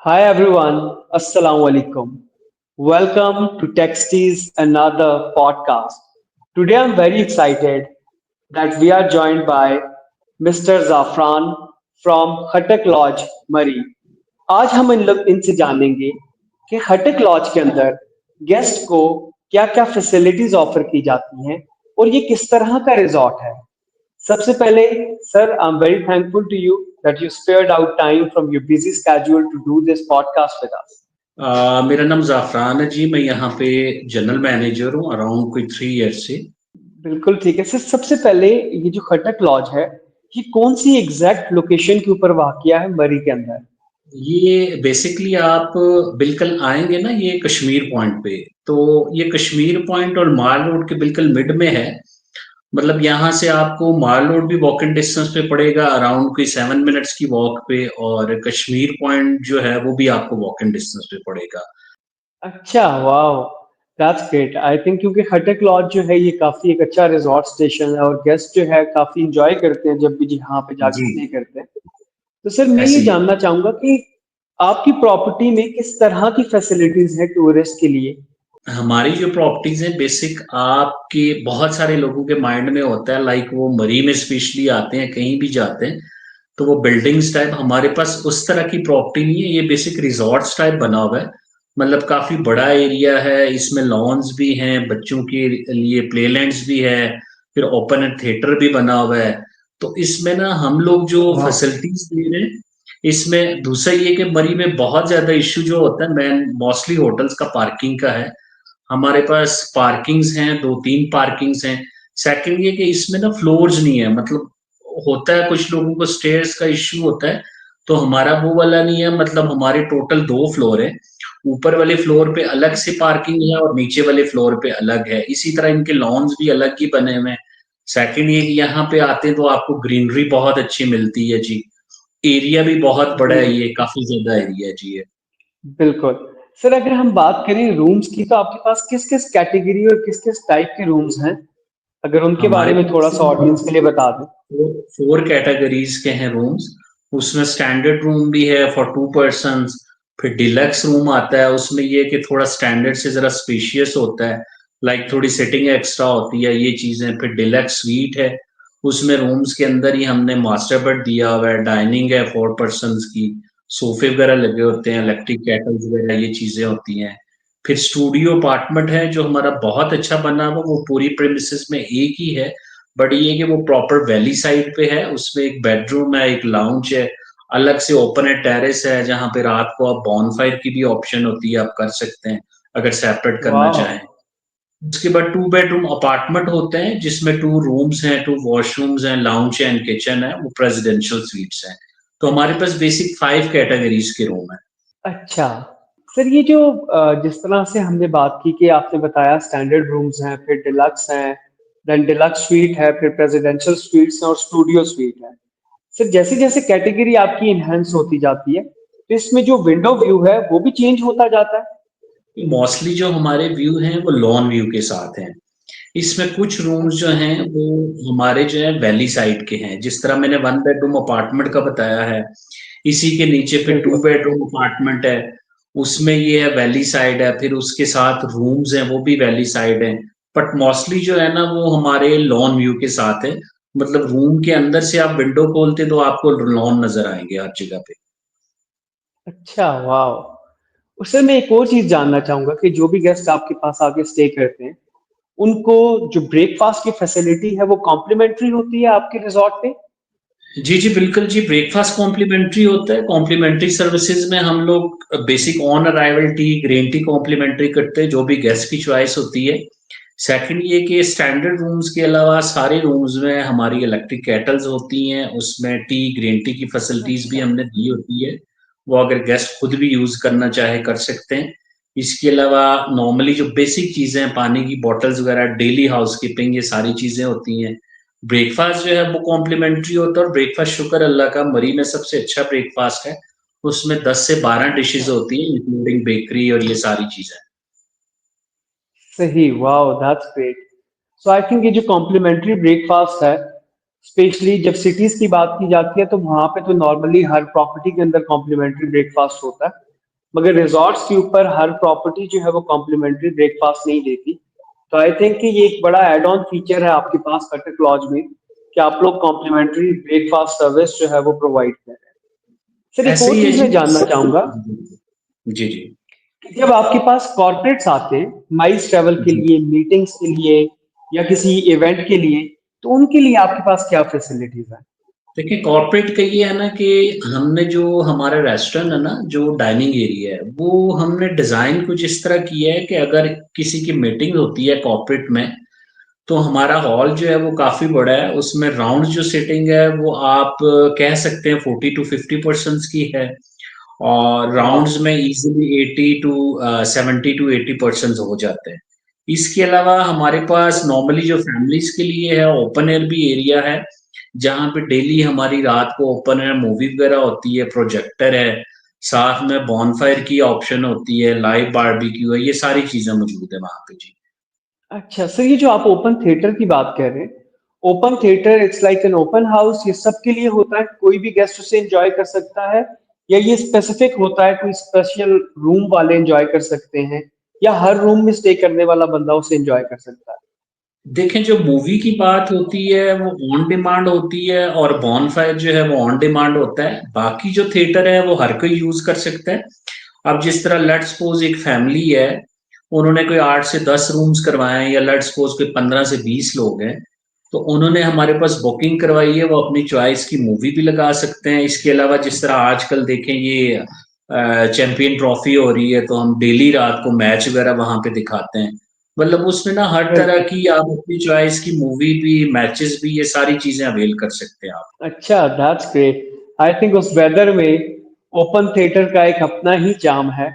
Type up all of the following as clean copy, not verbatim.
Hi everyone, Assalamu alaikum. Welcome to Texties another podcast. Today I'm very excited that we are joined by Mr. Zafran from Khatak Lodge, Murray. आज हम इन लोग इनसे जानेंगे कि खटक laws के अंदर guest को क्या-क्या फैसिलिटीज ऑफर की जाती हैं और ये किस तरह का रिजॉर्ट है। सबसे पहले sir I am very thankful to you that you spared out time from your busy schedule to do this podcast with us. मेरा नाम ज़ाफ़रान है जी। मैं यहाँ पे जनरल मैनेजर हूँ अराउंड कोई 3 ईयर से। बिल्कुल ठीक है सर। सबसे पहले ये जो खटक लॉज है ये कौन सी एग्जैक्ट लोकेशन के ऊपर वाकया है मरी के अंदर? ये बेसिकली आप बिल्कुल आएँगे ना ये कश्मीर पॉइंट पे, तो ये कश्मीर पॉइंट और माल रोड के बिल्कुल मिड में है। मतलब यहाँ से आपको माल रोड भी वॉकिंग डिस्टेंस पे पड़ेगा अराउंड कोई 7 मिनट्स की वॉक पे, और कश्मीर पॉइंट जो है वो भी आपको वॉकिंग डिस्टेंस पे पड़ेगा। अच्छा, wow, that's great. I think क्योंकि खटक लॉज जो है ये काफी एक अच्छा रिजॉर्ट स्टेशन है और गेस्ट जो है काफी इंजॉय करते हैं जब भी यहाँ पे जाके जी, स्टे करते हैं। तो सर मैं ये ऐसे ही है। जानना चाहूंगा कि आपकी प्रॉपर्टी में किस तरह की फैसिलिटीज है टूरिस्ट के लिए? हमारी जो प्रॉपर्टीज़ हैं बेसिक आपके बहुत सारे लोगों के माइंड में होता है, लाइक वो मरी में स्पेशली आते हैं, कहीं भी जाते हैं, तो वो बिल्डिंग्स टाइप। हमारे पास उस तरह की प्रॉपर्टी नहीं है, ये बेसिक रिज़ॉर्ट्स टाइप बना हुआ है। मतलब काफ़ी बड़ा एरिया है, इसमें लॉन्स भी हैं, बच्चों के लिए प्लेलैंड्स भी है, फिर ओपन एयर थिएटर भी बना हुआ है। तो इसमें ना हम लोग जो वाह। फैसिलिटीज़ दे रहे हैं, इसमें दूसरा ये कि मरी में बहुत ज़्यादा इश्यू जो होता है मेन मोस्टली होटल्स का पार्किंग का है। हमारे पास पार्किंग्स हैं, 2-3 पार्किंग्स हैं। सेकंड ये कि इसमें ना फ्लोर्स नहीं है, मतलब होता है कुछ लोगों को स्टेयर्स का इश्यू होता है, तो हमारा वो वाला नहीं है। मतलब हमारे टोटल 2 फ्लोर हैं। ऊपर वाले फ्लोर पे अलग से पार्किंग है और नीचे वाले फ्लोर पे अलग है। इसी तरह इनके लॉन्स भी अलग ही बने हुए हैं। सेकंड ये कि यहाँ पे आते हैं तो आपको ग्रीनरी बहुत अच्छी मिलती है जी। एरिया भी बहुत बड़ा जी है, ये काफ़ी ज़्यादा एरिया है जी ये। बिल्कुल। सर अगर हम बात करें रूम्स की तो आपके पास किस किस कैटेगरी और किस किस टाइप के रूम्स हैं, अगर उनके बारे हमारे में थोड़ा पास सा ऑडियंस के लिए बता दें। 4 कैटेगरीज के हैं रूम्स। उसमें स्टैंडर्ड रूम भी है फॉर 2 पर्सन्स। फिर डिलक्स रूम आता है, उसमें ये है कि थोड़ा स्टैंडर्ड से ज़रा स्पेशियस होता है, लाइक थोड़ी सिटिंग एक्स्ट्रा होती है, ये चीज़ें। फिर डिलक्स स्वीट है, उसमें रूम्स के अंदर ही हमने मास्टर बेड दिया हुआ है, डाइनिंग है 4 पर्सन्स की, सोफे वगैरह लगे होते हैं, इलेक्ट्रिक केटल्स वगैरह ये चीज़ें होती हैं। फिर स्टूडियो अपार्टमेंट है जो हमारा बहुत अच्छा बना हुआ, वो पूरी प्रेमिसेस में एक ही है, बट ये है कि वो प्रॉपर वैली साइड पे है। उसमें एक बेडरूम है, एक लाउंज है, अलग से ओपन है, टेरेस है, जहाँ पे रात को आप बॉनफायर की भी ऑप्शन होती है, आप कर सकते हैं अगर सेपरेट करना वाह। चाहें। उसके बाद 2 बेडरूम अपार्टमेंट होते हैं जिसमें 2 रूम्स हैं, 2 वॉशरूम्स हैं, लाउंज है एंड किचन है, वो प्रेसिडेंशियल स्वीट्स हैं। तो हमारे पास बेसिक 5 कैटेगरीज के रूम है। अच्छा, सर ये जो जिस तरह से हमने बात की कि आपने बताया स्टैंडर्ड रूम्स हैं, फिर डिलक्स हैं, देन डिलक्स स्वीट है, फिर प्रेसिडेंशियल स्वीट्स हैं और स्टूडियो स्वीट है। सर जैसे-जैसे कैटेगरी आपकी एनहांस होती जाती है, तो इसमें जो विंडो व्यू है वो भी चेंज होता जाता है? मोस्टली जो हमारे व्यू हैं वो लॉन व्यू के साथ हैं। इसमें कुछ रूम्स जो अच्छा। हैं वो हमारे जो है वैली साइड के हैं, जिस तरह मैंने 1 बेडरूम अपार्टमेंट का बताया है। इसी के नीचे फिर 2 बिल्कुल। बेडरूम अपार्टमेंट है, उसमें ये है वैली साइड है, फिर उसके साथ रूम्स हैं वो भी वैली साइड हैं। बट मोस्टली जो है ना वो हमारे लॉन व्यू के साथ है। मतलब रूम के अंदर से आप विंडो खोलते तो आपको लॉन नज़र आएँगे हर जगह पे। अच्छा, वाओ! और सर मैं एक और चीज़ जानना चाहूँगा कि जो भी गेस्ट आपके पास आके स्टे करते हैं, उनको जो ब्रेकफ़ास्ट की फैसिलिटी है वो कॉम्प्लिमेंट्री होती है आपके रिज़ॉर्ट पे? जी, जी, बिल्कुल जी, ब्रेकफ़ास्ट कॉम्प्लिमेंट्री होता है। कॉम्प्लिमेंट्री सर्विसेज़ में हम लोग basic on arrival tea, green tea complimentary करते हैं, जो भी गेस्ट की चॉइस होती है। सेकंड ये कि स्टैंडर्ड रूम्स के अलावा सारे रूम्स में हमारी इलेक्ट्रिक केटल्स होती हैं, उसमें टी, ग्रीन टी की फैसिलिटीज़ भी अच्छा। हमने दी होती है। वो अगर गेस्ट खुद भी यूज़ करना चाहे, कर सकते हैं। इसके अलावा नॉर्मली जो बेसिक चीज़ें हैं, पानी की बॉटल्स वगैरह, डेली हाउसकीपिंग, ये सारी चीज़ें होती हैं। ब्रेकफ़ास्ट जो है वो कॉम्प्लिमेंट्री होता है, और ब्रेकफ़ास्ट शुक्र अल्लाह का मरी में सबसे अच्छा ब्रेकफ़ास्ट है। उसमें 10 से 12 अच्छा। डिशेज़ होती हैं इंक्लूडिंग बेकरी और ये सारी चीज़ें। सही, wow that's great. So I think ये जो कॉम्प्लिमेंट्री ब्रेकफ़ास्ट है, स्पेशली जब सिटीज़ की बात की जाती है तो वहाँ पे तो नॉर्मली हर प्रॉपर्टी के अंदर कॉम्प्लिमेंट्री ब्रेकफ़ास्ट होता है। मगर रिजॉर्ट्स के ऊपर हर प्रॉपर्टी जो है वो कॉम्प्लीमेंट्री ब्रेकफास्ट नहीं देती। तो आई थिंक कि ये एक बड़ा एड ऑन फीचर है आपके पास कटक लॉज में कि आप लोग कॉम्प्लीमेंट्री ब्रेकफास्ट सर्विस जो है वो प्रोवाइड कर रहे हैं। सर एक ऐसे और ही है चीज जी। मैं जानना चाहूंगा जी जी कि जब आपके पास कॉर्पोरेट्स आते हैं माइस ट्रैवल के जी। लिए, मीटिंग्स के लिए या किसी इवेंट के लिए, तो उनके लिए आपके पास क्या फैसिलिटीज है? देखिए कॉर्पोरेट का ये है ना कि हमने जो हमारा रेस्टोरेंट है ना, जो डाइनिंग एरिया है, वो हमने डिजाइन कुछ इस तरह किया है कि अगर किसी की मीटिंग होती है कॉर्पोरेट में, तो हमारा हॉल जो है वो काफी बड़ा है। उसमें राउंड जो सीटिंग है वो आप कह सकते हैं 40 to 50% की है, और वाह। राउंड्स में इजीली 70 to 80% हो जाते हैं। इसके अलावा हमारे पास नॉर्मली जो फैमिलीज के लिए है, ओपन एयर भी एरिया है, जहाँ पे डेली हमारी रात को ओपन एयर मूवी वगैरह होती है, प्रोजेक्टर है, साथ में बॉनफायर की ऑप्शन होती है, लाइव बारबेक्यू है, ये सारी चीजें मौजूद है वहाँ पे जी। अच्छा सर, ये जो आप ओपन थिएटर की बात कर रहे हैं, open theatre it's like an open house, ये सबके लिए होता है, कोई भी गेस्ट उसे एंजॉय कर सकता है, या ये स्पेसिफिक होता है कोई स्पेशल रूम वाले एंजॉय कर सकते हैं, या हर रूम में स्टे करने वाला बंदा उसे एंजॉय कर सकता है? देखें, जो मूवी की बात होती है वो ऑन डिमांड होती है, और बॉनफायर जो है वो ऑन डिमांड होता है। बाकी जो थिएटर है वो हर कोई यूज कर सकता है। अब जिस तरह लेट्स सपोज एक फैमिली है, उन्होंने कोई 8 से 10 रूम्स करवाए हैं, या लेट्स सपोज कोई 15 से 20 लोग हैं, तो उन्होंने हमारे पास बुकिंग करवाई है, वो अपनी चॉइस की मूवी भी लगा सकते हैं। इसके अलावा जिस तरह आजकल देखें ये चैंपियन ट्रॉफी हो रही है, तो हम डेली रात को मैच वगैरह वहां पे दिखाते हैं। मतलब उसमें ना हर तरह बिल्कुल। की आप अपनी चॉइस की मूवी भी, मैचेस भी, ये सारी चीजें अवेल कर सकते हैं आप। अच्छा, दैट्स ग्रेट। आई थिंक उस वेदर में ओपन थिएटर का एक अपना ही चार्म है।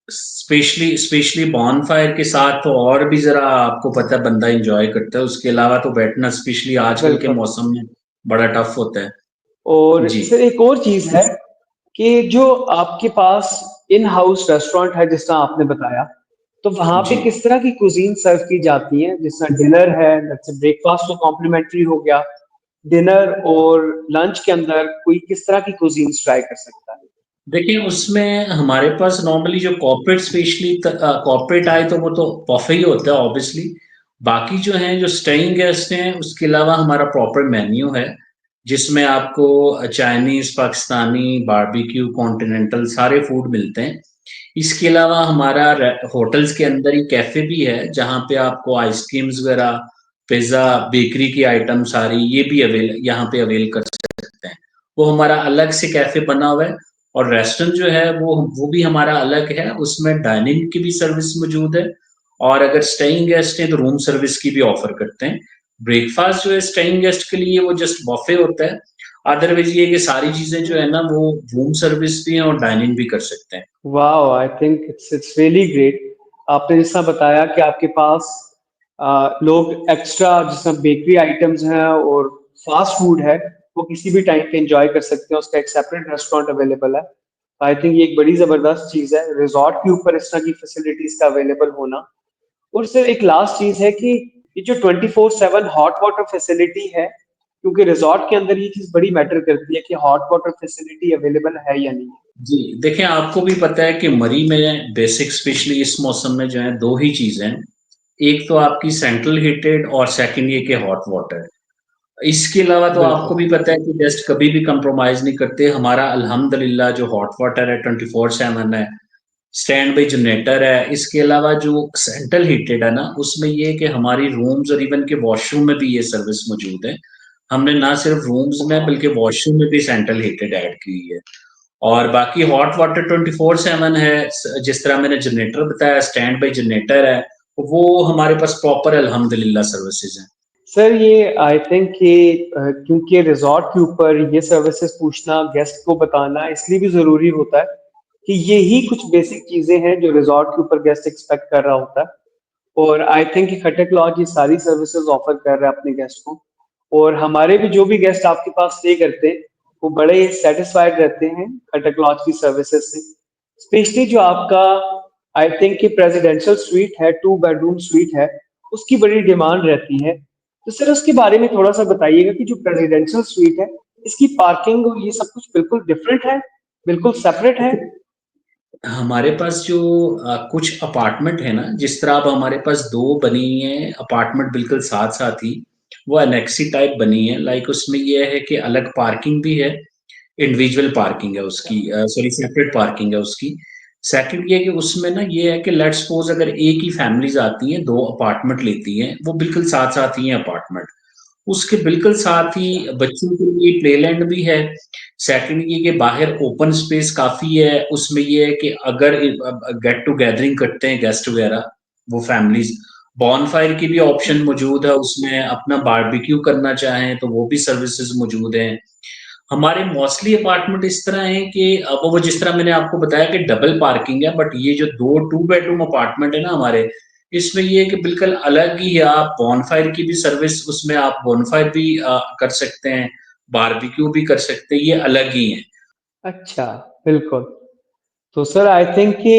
स्पेशली स्पेशली बॉनफायर के साथ तो और भी जरा आपको पता है बंदा एंजॉय करता है। उसके अलावा तो बैठना स्पेशली आजकल के बिल्कुल। मौसम में बड़ा टफ होता है। और जी सर एक और चीज है कि जो आपके पास इन हाउस रेस्टोरेंट है जिस तरह आपने बताया, तो वहां पे जी। किस तरह की कुजीन सर्व की जाती है? जिस तरह डिनर है, जैसे ब्रेकफास्ट तो कॉम्प्लीमेंट्री हो गया, डिनर और लंच के अंदर कोई किस तरह की कुजीन ट्राई कर सकता है? देखिए उसमें हमारे पास नॉर्मली जो कॉर्पोरेट, स्पेशली कॉर्पोरेट आए तो वो तो बफे ही होता है ऑब्वियसली। बाकी जो हैं, जो स्टेइंग गेस्ट हैं, उसके अलावा हमारा प्रॉपर मेन्यू है, जिसमें आपको चाइनीज, पाकिस्तानी, बारबेक्यू, कॉन्टिनेंटल सारे फूड मिलते हैं। इसके अलावा हमारा होटल्स के अंदर ही कैफे भी है, जहाँ पे आपको आइसक्रीम्स वगैरह, पिज्ज़ा, बेकरी की आइटम सारी ये भी अवेल यहाँ पे अवेल कर सकते हैं। वो हमारा अलग से कैफे बना हुआ है। और रेस्टोरेंट जो है वो भी हमारा अलग है, उसमें डाइनिंग की भी सर्विस मौजूद है, और अगर स्टेइंग गेस्ट हैं तो रूम सर्विस की भी ऑफर करते हैं। ब्रेकफास्ट जो है स्टेइंग गेस्ट के लिए वो जस्ट बफे होता है। अदरवाइज ये कि सारी चीजें जो है ना वो रूम सर्विस भी हैं और डाइनिंग भी कर सकते हैं। वाह, I think it's really great. आपने जैसा बताया कि आपके पास लोग एक्स्ट्रा जैसा बेकरी आइटम्स हैं और फास्ट फूड है, वो किसी भी टाइम पे एंजॉय कर सकते हैं, उसका एक सेपरेट रेस्टोरेंट अवेलेबल है। आई थिंक ये एक बड़ी जबरदस्त चीज है रिजॉर्ट के ऊपर इस तरह की फैसिलिटीज का अवेलेबल होना। और सर एक लास्ट चीज है कि ये जो 24/7 हॉट वाटर फैसिलिटी है, क्योंकि रिजॉर्ट के अंदर ये चीज बड़ी मैटर करती है कि हॉट वाटर फैसिलिटी अवेलेबल है या नहीं है। जी, देखिए आपको भी पता है कि मरी में बेसिक, स्पेशली इस मौसम में जो है दो ही चीजें हैं। एक तो आपकी सेंट्रल हीटेड, और सेकंड ये कि हॉट वाटर। इसके अलावा तो बिल्कुल। आपको भी पता है कि गेस्ट कभी भी कंप्रोमाइज नहीं करते। हमारा अल्हम्दुलिल्लाह जो हॉट वाटर है 24/7 है, स्टैंड बाई जनरेटर है। इसके अलावा जो सेंट्रल हीटेड है ना, उसमें ये है कि हमारी रूम्स और इवन के वॉशरूम में भी ये सर्विस मौजूद है। हमने ना सिर्फ रूम्स में वाह। बल्कि वॉशरूम में भी सेंट्रल हीटेड ऐड की हुई है। और बाकी हॉट वाटर 24/7 है। जिस तरह मैंने जनरेटर बताया, स्टैंड बाई जनरेटर है, वो हमारे पास प्रॉपर अल्हम्दुलिल्लाह सर्विसेज हैं। सर ये आई थिंक कि क्योंकि रिजॉर्ट के ऊपर ये सर्विसेज पूछना, गेस्ट को बताना इसलिए भी जरूरी होता है कि ये ही कुछ बेसिक चीजें हैं जो रिजॉर्ट के ऊपर गेस्ट एक्सपेक्ट कर रहा होता है। और आई थिंक कि खटक लॉज ये सारी सर्विसेज ऑफर कर रहा है अपने गेस्ट को। और हमारे भी जो भी गेस्ट आपके पास स्टे करते हैं, वो बड़े सेटिस्फाइड रहते हैं खटक लॉज की सर्विसेज से। स्पेशली जो आपका आई थिंक कि प्रेसिडेंशियल स्वीट है, 2 बेडरूम स्वीट है, उसकी बड़ी डिमांड रहती है। तो सर उसके बारे में थोड़ा सा बताइएगा कि जो प्रेसिडेंशियल स्वीट है, इसकी पार्किंग और ये सब कुछ बिल्कुल डिफरेंट है, बिल्कुल सेपरेट है? हमारे पास जो कुछ अपार्टमेंट है ना, जिस तरह अब हमारे पास 2 बनी हैं अपार्टमेंट बिल्कुल साथ-साथ ही, वो एनेक्सी टाइप बनी है। लाइक उसमें ये है कि अलग पार्किंग भी है, इंडिविजुअल पार्किंग है उसकी, सॉरी सेपरेट पार्किंग है उसकी। सेकंड ये है कि उसमें ना ये है कि लेट्स सपोज़ अगर एक ही फैमिलीज़ आती हैं, 2 अपार्टमेंट लेती हैं, वो बिल्कुल साथ-साथ ही हैं अपार्टमेंट। उसके बिल्कुल साथ ही अच्छा। बच्चों के लिए प्लेलैंड भी है। सेकंड ये कि बाहर ओपन स्पेस काफ़ी है, उसमें ये है कि अगर गेट टू गैदरिंग करते हैं गेस्ट वगैरह, वो फैमिलीज़, बॉनफायर की भी ऑप्शन मौजूद है उसमें, अपना बारबेक्यू करना चाहें तो वो भी सर्विसेज़ मौजूद हैं। हमारे मोस्टली अपार्टमेंट इस तरह हैं कि अब वो जिस तरह मैंने आपको बताया कि डबल पार्किंग है, बट ये जो 2 टू बेडरूम अपार्टमेंट है ना हमारे, इसमें ये है कि बिल्कुल अलग ही है, आप बॉनफायर की भी सर्विस उसमें आप बॉनफायर भी कर सकते हैं, बारबेक्यू भी कर सकते हैं, ये अलग ही हैं। अच्छा, बिल्कुल। तो सर आई थिंक कि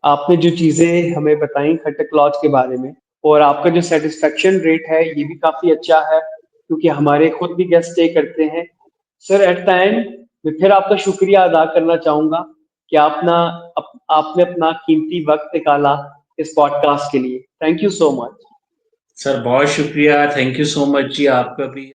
आपने जो चीज़ें हमें बताई खट्टर लॉज के बारे में और आपका जो सैटिस्फैक्शन रेट है ये भी काफ़ी अच्छा है क्योंकि हमारे खुद भी गेस्ट स्टे करते हैं। सर एट द एंड मैं फिर आपका शुक्रिया अदा करना चाहूँगा कि आपने अपना कीमती वक़्त निकाला इस पॉडकास्ट के लिए। Thank you so much. Sir बहुत शुक्रिया, थैंक यू सो मच जी आपका भी।